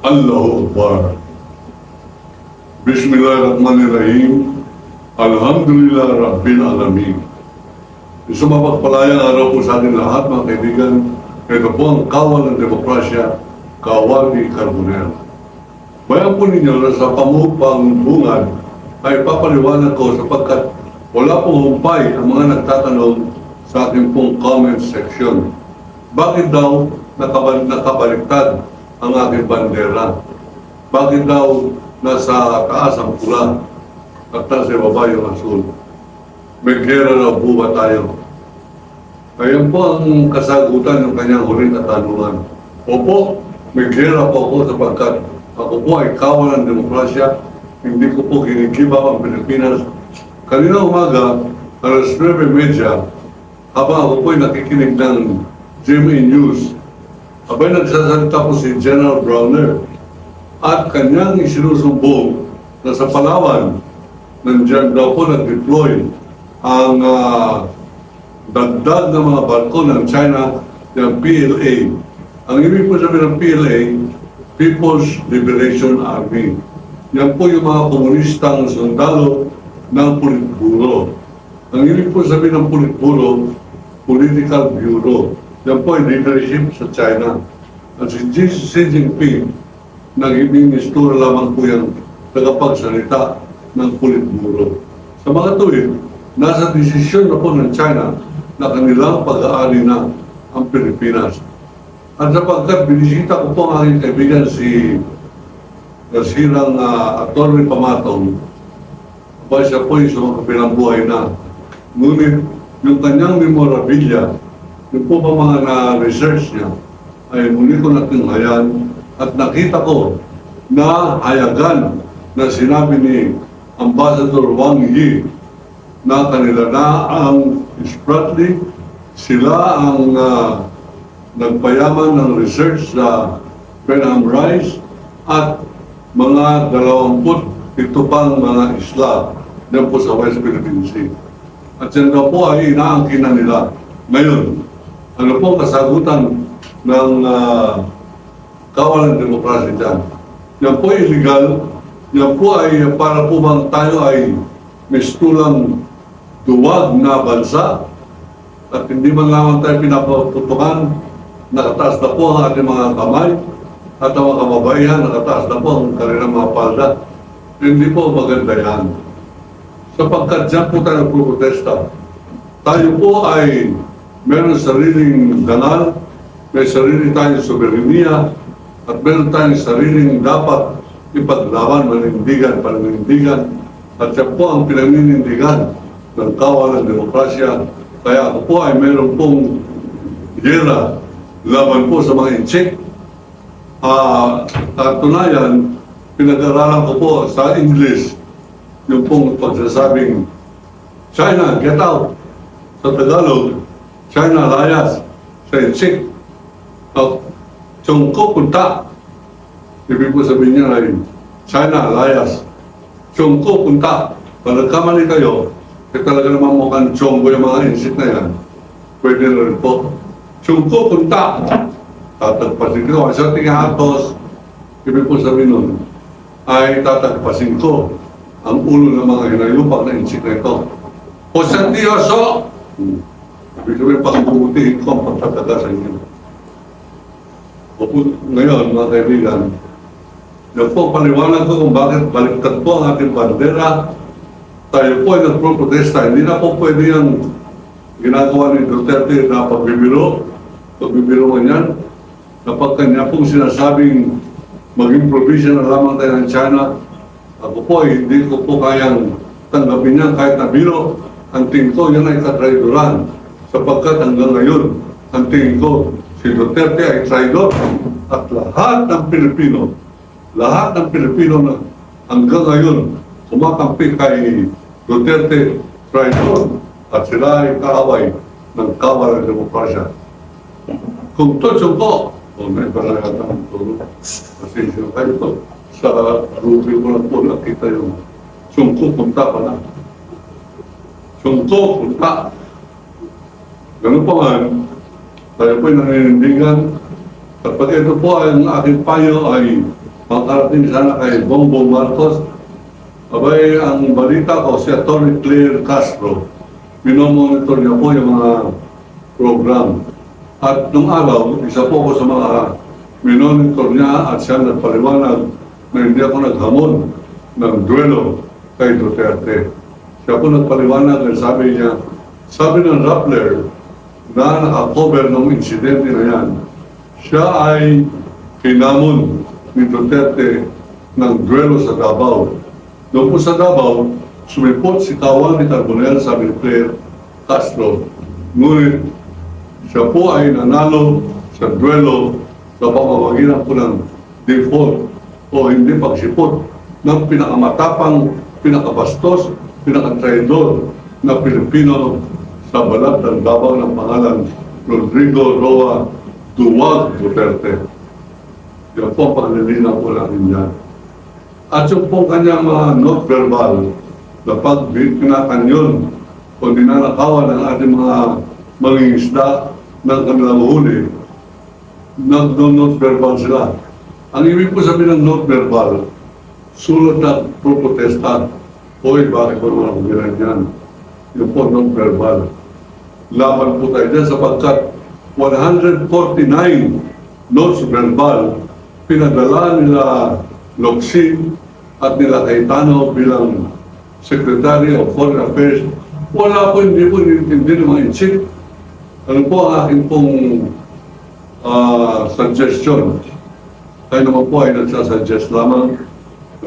Allahu Akbar. Bismillahirrahmanirrahim. Alhamdulillah Rabbil Alamin. Isang mapagpalayang araw po sa ating lahat, mga kaibigan. Ito po ang kawal ng demokrasya, kawal ni Carbonell. Bayan po ninyo na sa pamupang-bungad ay papaliwanag ko sapagkat wala pong humpay ang mga nagtatanong sa ating pong comment section. Bakit daw nakabaliktad ang aking bandera? Bakit daw nasa taas ang pula at nasa baba yung asul? May gera na po ba tayo? Ayan po ang kasagutan ng kanyang huling katanungan. Opo, may gera po ako sapagkat ako po ay kawal ng demokrasya. Hindi ko po ginigiba ang Pilipinas. Kanina umaga, alas 9:30, habang ako po ay nakikinig ng GMA News, abay nagsasalita po si General Browner at kanyang isinusumbong na sa Palawan, nandiyan daw po nag-deploy ang dagdag ng mga barko ng China, yung PLA. Ang ibig po sabihin ng PLA, People's Liberation Army. Yan po yung mga komunistang sundalo ng Politburo. Ang ibig po sabihin ng Politburo, Political Bureau. Yan po ay leadership sa China. At si Xi Jinping, nag-ministura lamang po yung tagapagsalita ng Politburo. Sa mga tuwid, nasa desisyon na po ng China na kanilang pag-aari na ang Pilipinas. At sapagkat binisita ko po ang aking kaibigan si nasirang Atty. Pamatong, ba siya po yung sumakabilang buhay na. Ngunit yung kanyang memorabilia, yung po pa mga na-research niya, ay muli ko natinghayan at nakita ko na hayagan na sinabi ni Ambassador Wang Yi na kanila na ang Spratly, sila ang nagpayaman ng research sa Benham Rice at mga 27 pang mga isla dyan po sa West Philippine Sea. At yan daw po ay inaangkinan nila. Ngayon, ano po kasagutan ng kawalan ng demokrasya dyan? Yan po ay illegal. Yan po ay para po bang tayo ay mistulang duwag na bansa at hindi man lamang tayo pinaputukan, nakataas na po ang ating mga kamay at ang mga kababaihan, nakataas na po ang kanilang mga palda. Hindi po maganda yan. Sapagkat dyan po tayo nagpuprotesta. Tayo po ay meron sariling dangal, may sarili tayong soberenya, at meron tayong sariling dapat ipaglaban, panindigan, at yan po ang pinaninindigan ng kawal ng demokrasya. Kaya ako po ay meron pong gera laban po sa mga inchik. At tunayan, pinag-aralan ko po sa English yung pong pagsasabing China, get out. Sa Tagalog, China, layas. Sa inchik, Chongko, punta. Ibig po sabihin niya ay China, layas. Chongko, punta. Pag nagkamali kayo, talaga naman mukhang chonggo yung mga insik na yan. Pwede na rin po. Chongko, punta! Tatagpasin ko. Sa tingahatos, ibig po sabihin nun, ay tatagpasin ko ang ulo ng mga hinayupak na insik na ito. O Santioso! Ibig sabihin, pagbubutiin ko ang pagtataga sa inyo. Ngayon, mga kaibigan, yan po, paliwanag ko kung bakit baliktad po ang ating bandera. Tayo po ay nagpro-protesta. Hindi na po pwede yung ginagawa ni Duterte na pagbibiro man yan. Kapag kanya pong sinasabing maging provision na lamang tayo ng China, ako po ay hindi ko po kayang tanggapin yan kahit na biro. Ang tingin ko, yan ay katraidoran. Sapagkat hanggang ngayon, ang tingin ko, si Duterte ay traidor. At lahat ng Pilipino na hanggang ngayon, kumakampi kay Duterte, traidor, at sila ay kaaway ng kawal ng demokrasya. Kung tutsong ko, may palagat ang tulog. Kasi siya kayo to, sa rubi ko lang po nakita yung sungko punta pa na. Sungko punta. Ganun pa man, tayo po'y naninindigan. At pag ito po ay ang aking payo ay makarating sana kay Bongbong Marcos. Abay, ang balita ko, si Atty. Claire Castro, minomonitor niya po yung mga program. At nung araw, isa po ako sa mga minomonitor niya at siya nagpaliwanag na hindi ako naghamon ng duelo kay Duterte. Siya po nagpaliwanag at sabi niya, sabi ng Rappler na nakakover ng insidente na yan, siya ay hinamon ni Duterte ng duelo sa Davao. Doon po sa Davao, sumipot si Kawan ni Carbonell, sabi ni Claire Castro. Ngunit siya po ay nanalo sa duelo sa pamamagitan po ng default o hindi pagsipot ng pinakamatapang, pinakabastos, pinakatraidor na Pilipino sa balat ng Davao ng pangalan Rodrigo Roa Duwag Duterte. Yan po ang paglilinaw po natin yan. At yung pong kanyang mga not verbal na pag kinakanyon o ninanakawan ng ating mga mangingisda ng kanilang huli, nag-not verbal sila. Ang ibig po sabihin ng not verbal, sulat na pro-protesta, hoy, bakit po naman kumiran yan? Yung po not verbal. Laban po tayo dyan sapagkat 149 notes verbal pinadala nila Locsin at nila Cayetano bilang Secretary of Foreign Affairs. Wala po, hindi po hindi ng mga insik. Ano po ang aking pong suggestion? Kayo naman po ay nagsasuggest lamang.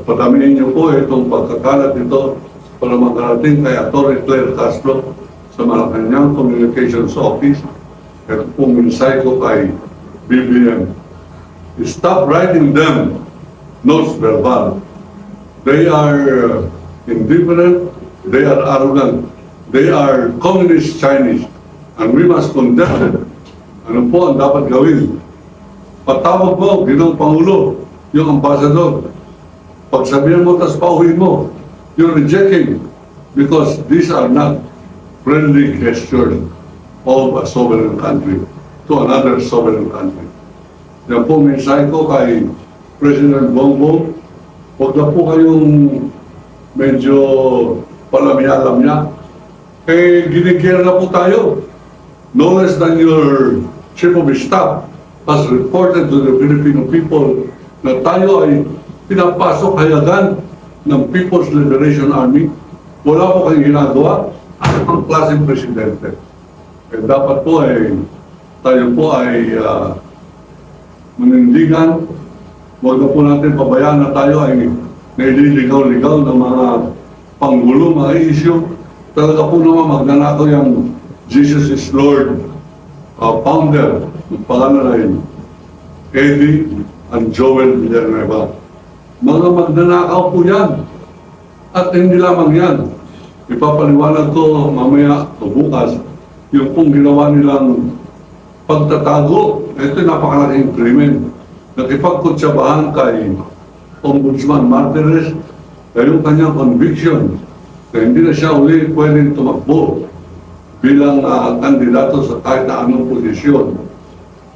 Padamihin niyo po itong pagkakalat nito para makarating kay Atty. Claire Castro sa Malacanang Communications Office. Ito pong minsay ko kay BBM. Stop writing them notes verbal. They are indifferent, they are arrogant, they are communist Chinese, and we must condemn them. Ano po ang dapat gawin? Patawag mo, ginong Pangulo, yung ambassador. Pagsabihan mo, tas pauwi mo. You're rejecting because these are not friendly gestures of a sovereign country to another sovereign country. Yan po mensahe ko kay President Bongbong, huwag na po kayong medyo palamya-lamya. Eh, ginigera na po tayo. No less than your chief of staff has reported to the Filipino people na tayo ay pinapasok hayagan ng People's Liberation Army. Wala po kayong ginagawa. Ang klaseng presidente. Eh, dapat po ay tayo po ay manindigan. Huwag na po natin pabayaan na tayo ay naililigaw-ligaw ng mga panggulo, mga issue. Talaga po naman magnanakaw yung Jesus is Lord founder. Yung pangalan ay Eddie and Joel Villanueva. Mga magnanakaw po yan. At hindi lamang yan. Ipapaliwanag ko mamaya o bukas yung pong ginawa nilang pagtatago. Ito yung napakalaking krimen. Nakipagkutsabahan kay Ombudsman Martires na yung kanyang conviction na hindi na siya uli pwedeng tumakbo bilang kandidato sa kahit na anong posisyon.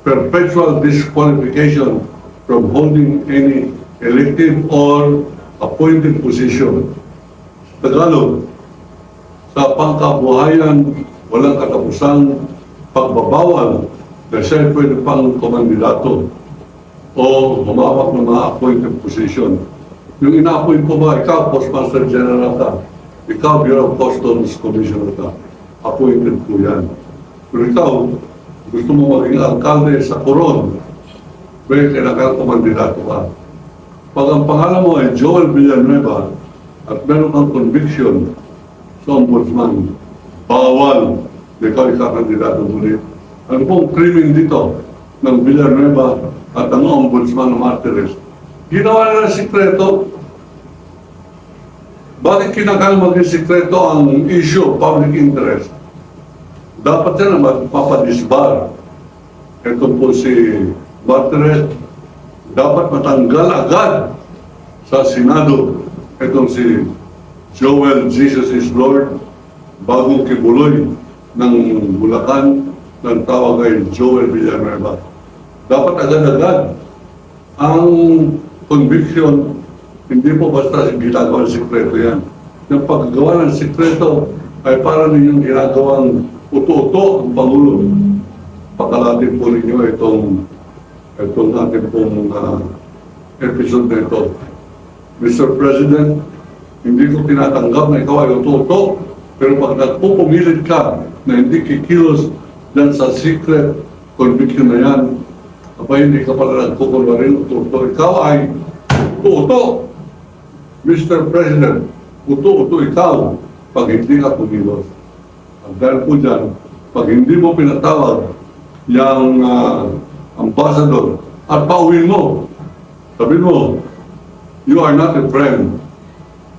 Perpetual disqualification from holding any elective or appointed position. Tagalog, sa pangkabuhayan, walang katapusang pagbabawal na siya pwede pang kumandidato o humawak ng mga appointed position. Yung ina-appoint ko ba, ikaw, Postmaster General ka, ikaw, Bureau of Customs Commissioner ka, appointed ko yan. Pero ikaw, gusto mo maging alkalde sa Coron, may kailangan kumandidato ka. Pag ang pangalan mo ay Joel Villanueva at meron kang conviction sa ombudsman, bawal na ikaw ikakandidato muli. Ano pong krimen dito ng Villanueva at ang ombudsman ng Martires? Ginawa nila sikreto. Bakit kinakal maging sikreto ang issue of public interest? Dapat yan na magpapadisbar. Ito po si Martires, dapat matanggal agad sa Senado. Itong si Joel Jesus is Lord, bagong kibuloy ng Bulacan, ng tawag ay Joel Villanueva. Dapat agad-agad ang conviction, hindi po basta ginagawa ng sikreto yan. Yung paggagawa ng sikreto ay para ninyong ginagawang uto-uto ang Pangulo. Pakalatin po ninyo itong ating pong episode na ito. Mr. President, hindi ko tinatanggap na ikaw ay uto-uto, pero pag nagpupumilit ka na hindi kikilos dyan sa secret conviction na yan, abay hindi ka pala nagkukunwarin uto-uto. Ikaw ay uto-uto, Mr. President. Uto-uto ikaw pag hindi ka pumilos. At dahil po dyan, pag hindi mo pinatawag yung ambassador at pauwi mo, sabihin mo, you are not a friend.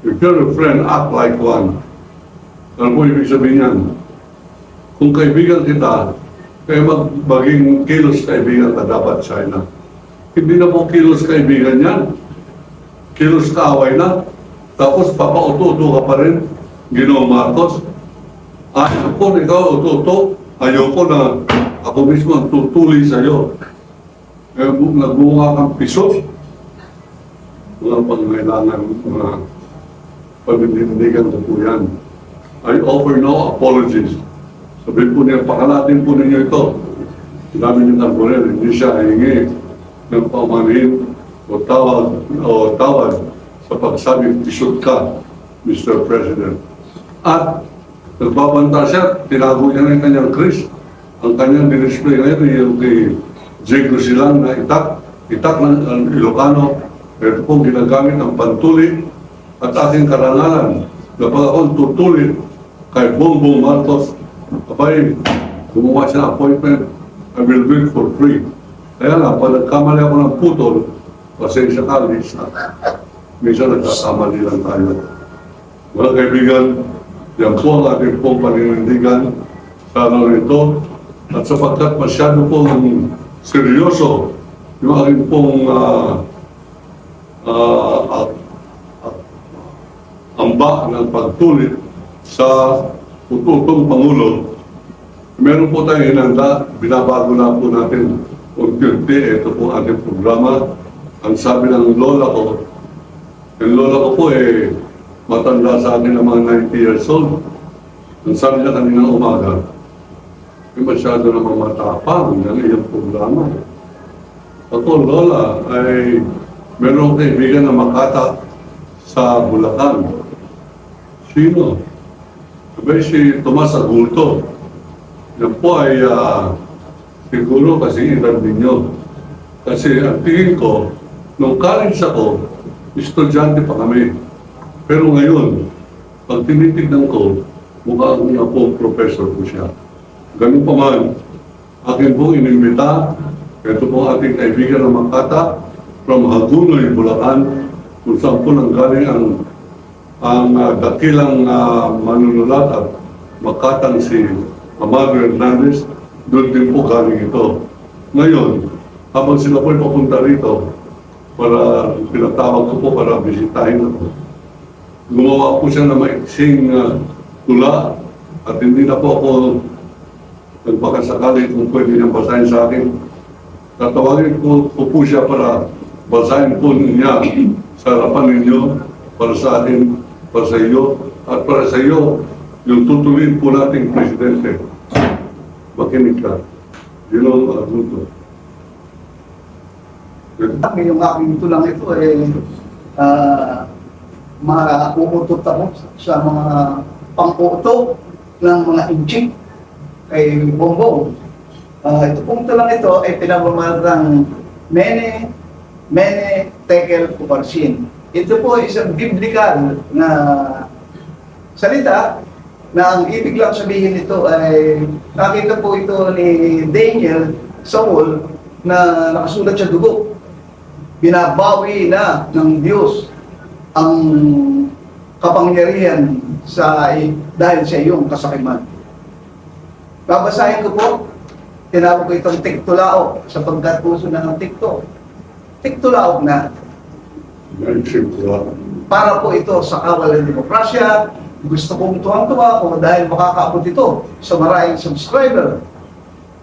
If you're a friend, act like one. Ano po ibig sabihin yan? Kung kaibigan kita, kaya maging kilos kaibigan ka dapat, China. Hindi na po kilos kaibigan yan. Kilos kaaway na. Tapos papauto-uto ka pa rin, Ginoong Marcos. Ayaw ko na ikaw uto-uto. Ayaw ko na ako mismo ang tutuli sa'yo. Nagbunga kang pisos. Mga pangailangan, mga pagdidindigan ko po yan. I offer no apologies. Sabihin po niya, pakalatin po ninyo ito. Sinabi niyo Carbonell, hindi siya hingi ng paumanhin o tawad sa pagsabing pisot ka, Mr. President. At nagbabanta siya, tinago niya na yung kanyang Chris. Ang kanyang dinisplay ngayon ay yung kay Jego Silang na itak ng Ilocano. Ito pong ginagamit ang pantuli at aking karangalan. Kapag akong tutulit kay Bongbong Marcos, abay, gumawa siya ng appointment, I will do it for free. Kaya nga, pag nagkamali ako ng putol, pasensya ka, Lisa. Minsan nagkakamali lang tayo. Mga kaibigan, yan po ang ating pong paninindigan sa araw nito. At sapagkat masyado pong seryoso yung aking pong amba ng pagtulit sa ututong Pangulo, meron po tayong hinanda, binabago na po natin unti-unti. Ito po ating programa. Ang sabi ng lola ko, yung lola ko po matanda sa akin ng mga 90 years old. Ang sabi niya kanina umaga, masyado namang matapang ng iyong programa. Ako, lola, ay meron akong kaibigan na Makata sa Bulacan. Sino? Sabay si Tomas Agulto. Yan po ay siguro kasi edad ninyo. Kasi ang tingin ko, nung college ako, estudyante pa kami. Pero ngayon, pag tinitignan ko, mukha akong na po professor ko siya. Ganun pa man, akin pong inimbita, ito po ating kaibigan ng Makata, from Hagunoy, Bulacan, kung saan po nanggaling ang dakilang manunulat at Makatang si Amado Hernandez, doon din po galing ito. Ngayon, habang sila po papunta rito, para pinatawag ko po para bisitahin ako, gumawa po siya ng maiksing tula at hindi na po ako nagpakasakali kung pwede niyang basahin sa akin. Tatawagin ko po siya para basahin po niya sa harapan ninyo, para sa akin, para sa iyo, at para sa iyo, yung tutuloyin po nating presidente. Makinig ka. Ginoong Agulto. Yung aking tulang ito uutot ako sa mga pang-uto ng mga inchik kay Bongbong. Ito pong tulang ito ay pinamamalatang Mene Tekel Uparsin. Ito po ay isang biblical na salita na ang ibig lang sabihin nito ay nakita po ito ni Daniel sa wall na nakasulat sa dugo. Binabawi na ng Diyos ang kapangyarihan dahil sa iyong kasakiman. Babasahin ko po, tinawag ko itong tiktulaok sapagkat puso na ng tikto. Tiktulaok na. Para po ito sa kawal ng demokrasya. Gusto kong tuwang-tuwa ko dahil makakaabot ito sa maraming subscriber.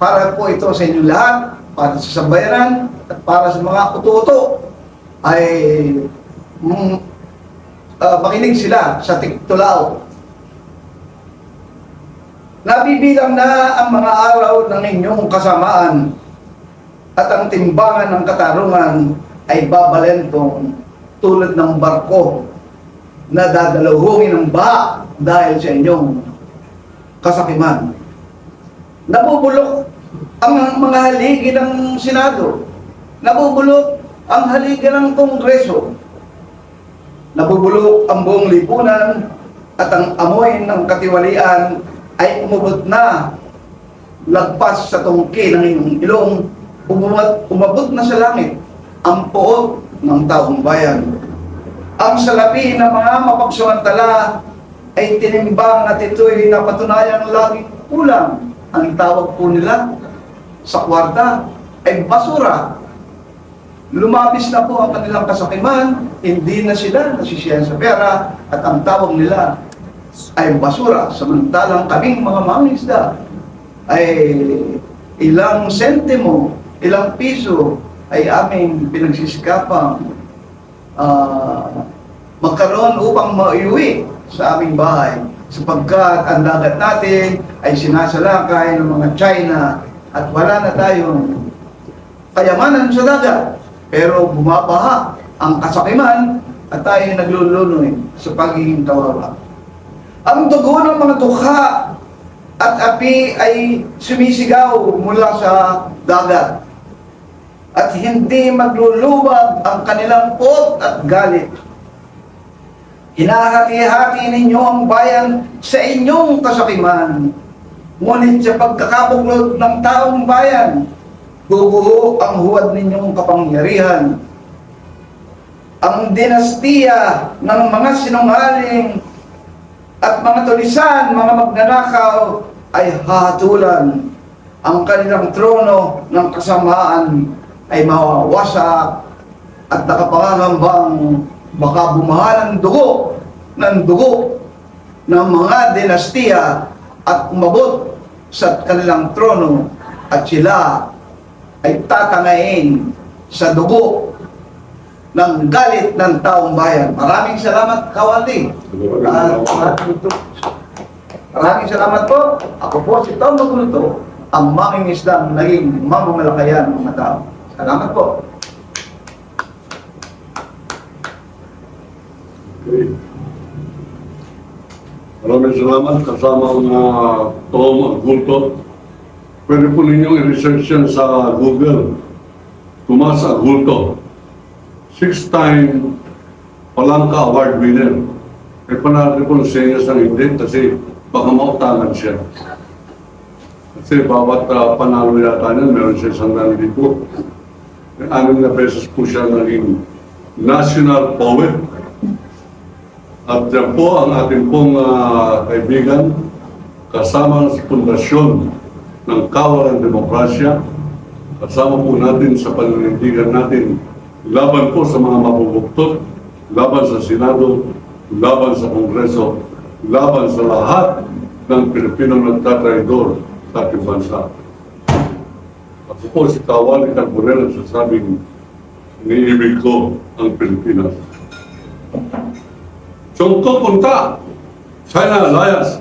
Para po ito sa inyong lahat, para sa sambayanan, at para sa mga uto-uto ay makinig sila sa Tiktulao. Nabibilang na ang mga araw ng inyong kasamaan at ang timbangan ng katarungan ay babalentong tulad ng barko na dadalawungin ng baha dahil sa inyong kasakiman. Nabubulok ang mga haligi ng Senado. Nabubulok ang haligi ng Kongreso. Nabubulok ang buong lipunan at ang amoy ng katiwalian ay umubot na lagpas sa tungki ng inyong ilong, umabot na sa langit ang puot ng taong bayan. Ang salapi ng mga mapagsamantala ay tinimbang at ito'y napatunayang laging kulang. Ang tawag po nila sa kwarta ay basura. Lumabis na po ang kanilang kasakiman, hindi na sila nasisiyahan sa pera at ang tawag nila ay basura. Samantalang kaming mga mangingisda ay ilang sentimo, ilang piso ay aming pinagsisikapang magkaroon upang maiuwi sa aming bahay, sapagkat ang dagat natin ay sinasalakay ng mga China at wala na tayong kayamanan sa dagat, pero bumabaha ang kasakiman at tayo naglulunoy sa pagiging kawawa. Ang dugo ng mga dukha at api ay sumisigaw mula sa dagat at hindi magluluwag ang kanilang pot at galit. Hinahati-hati ninyo ang bayan sa inyong kasakiman, ngunit sa pagkakabuklod ng taong bayan, bubuo ang huwad ninyong kapangyarihan. Ang dinastiya ng mga sinungaling at mga tulisan, mga magnanakaw ay hahatulan. Ang kanilang trono ng kasamaan ay mawawasak at nakapangangambang baka bumaha ng dugo ng mga dinastiya at umabot sa kanilang trono at sila ay tatangayin sa dugo ng galit ng taong bayan. Maraming salamat, Kawali. Maraming salamat po. Ako po si Tom Maguluto, ang mangingisdang naging mamamalakayan ng mga tao. Salamat po. Okay. Maraming salamat kasama ang Tom Agulto. Pwede po ninyong i-research yan sa Google. Tomas Agulto. 6-time Palangka Award winner. E panalo po sa inyo sa hindi kasi baka mautangan siya. Kasi bawat panalo yata niyan, meron siya 100,000. 6 na beses po siya naging national poet. At yan po ang ating pong kaibigan kasama sa pundasyon ng Kawalan Demokrasya. Kasama po natin sa paninindigan natin laban po sa mga mabubuktot, laban sa Senado, laban sa Kongreso, laban sa lahat ng Pilipinong nagtatraidor sa ating bansa. Ako po si Kawali Carbonell, sasabing iniibig ko ang Pilipinas. Chongko punta, China Layas.